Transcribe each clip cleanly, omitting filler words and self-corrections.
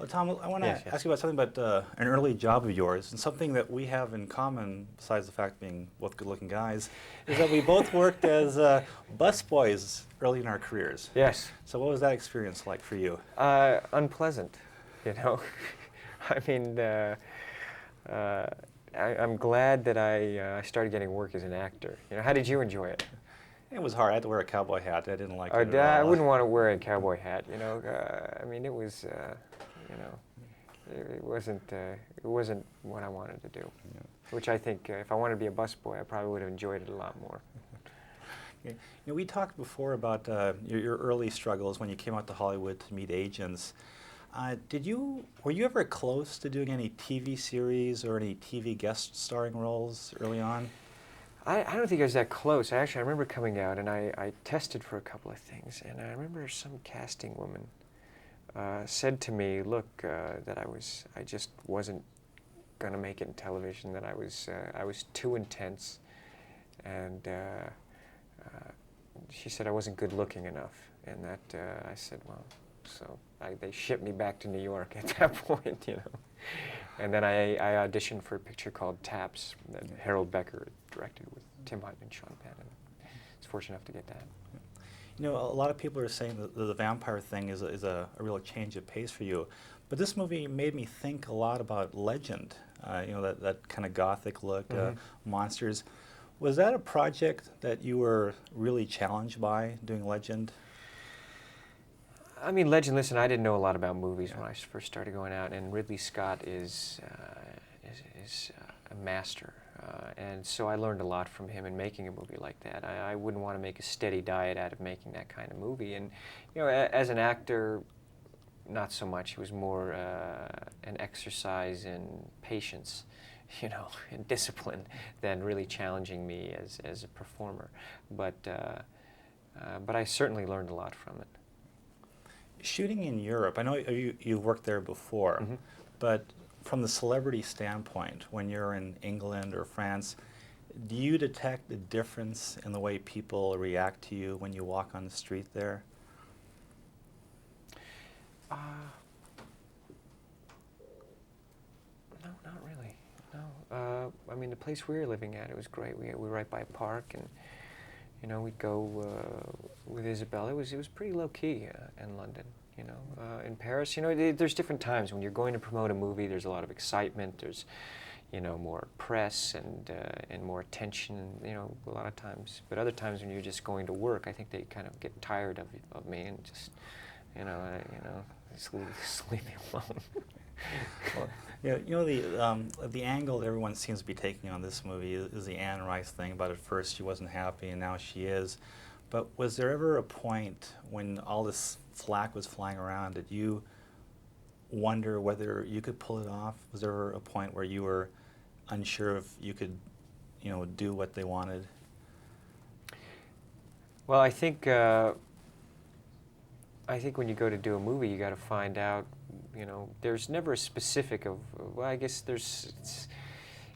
Well, Tom, I want to Yes, yes. ask you about something about an early job of yours, and something that we have in common, besides the fact of being both good-looking guys, is that we both worked as busboys early in our careers. Yes. So what was that experience like for you? Unpleasant, you know. I mean, I'm glad that I started getting work as an actor. You know, how did you enjoy it? It was hard. I had to wear a cowboy hat. I didn't like it at I all. wouldn't want to wear a cowboy hat. You know, I mean, it was, you know, it wasn't what I wanted to do. Yeah. Which I think, if I wanted to be a busboy, I probably would have enjoyed it a lot more. You know, we talked before about your early struggles when you came out to Hollywood to meet agents. Were you ever close to doing any TV series or any TV guest starring roles early on? I don't think I was that close. I remember coming out and I tested for a couple of things, and I remember some casting woman said to me, look, that I just wasn't gonna make it in television, that I was too intense, and she said I wasn't good looking enough, and that I said, well, so they shipped me back to New York at that point, you know. And then I auditioned for a picture called Taps that Harold Becker directed with Tim Hunt and Sean Penn, and I was fortunate enough to get that. You know, a lot of people are saying that the vampire thing is a real change of pace for you, but this movie made me think a lot about Legend. You know, that kind of gothic look, monsters. Was that a project that you were really challenged by doing Legend? I mean, Legend, listen, I didn't know a lot about movies when I first started going out, and Ridley Scott is a master. And so I learned a lot from him in making a movie like that. I wouldn't want to make a steady diet out of making that kind of movie. And, you know, as an actor, not so much. It was more an exercise in patience, you know, and discipline than really challenging me as a performer. But I certainly learned a lot from it. Shooting in Europe, I know you've worked there before, but from the celebrity standpoint, when you're in England or France, do you detect a difference in the way people react to you when you walk on the street there? No, not really. No. I mean, the place we were living at, it was great. We were right by a park, and you know, we'd go with Isabel. It was pretty low key in London. You know, in Paris, you know, there's different times when you're going to promote a movie. There's a lot of excitement. There's, you know, more press and more attention. You know, a lot of times. But other times when you're just going to work, I think they kind of get tired of me and just, you know, just leave me alone. Well, yeah, you know, the angle that everyone seems to be taking on this movie is the Anne Rice thing about at first she wasn't happy and now she is. But was there ever a point when all this flack was flying around that you wonder whether you could pull it off? Was there ever a point where you were unsure if you could, you know, do what they wanted? Well, I think when you go to do a movie, you got to find out. You know, there's never a specific of. Well, I guess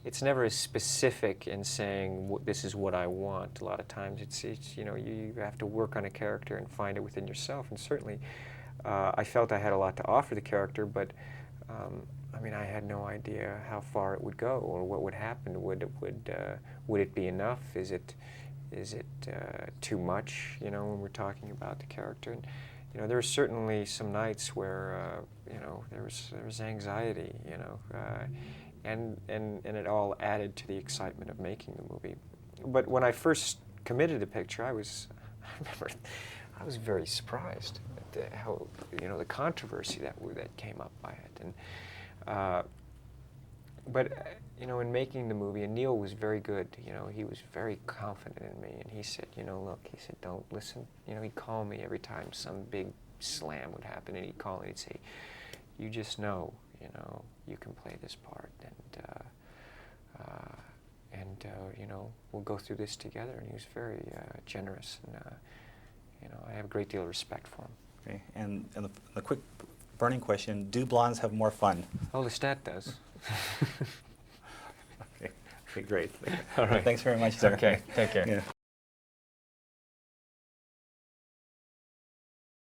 it's never as specific in saying this is what I want. A lot of times, it's you know, you have to work on a character and find it within yourself. And certainly, I felt I had a lot to offer the character, but I mean, I had no idea how far it would go or what would happen. Would it be enough? Is it too much? You know, when we're talking about the character. And, you know, there were certainly some nights where you know, there was anxiety. You know. And it all added to the excitement of making the movie. But when I first committed the picture, I remember I was very surprised at how, you know, the controversy that came up by it. And but you know, in making the movie, and Neil was very good. You know, he was very confident in me, and he said, you know, look, he said, don't listen. You know, he'd call me every time some big slam would happen, and he'd call me and he'd say, you just know. You know, you can play this part, and you know, we'll go through this together. And he was very generous, and you know, I have a great deal of respect for him. Okay, and the quick burning question: do blondes have more fun? Oh, the stat does. Okay, great. All right. Thanks very much, sir. Okay, take care. Yeah.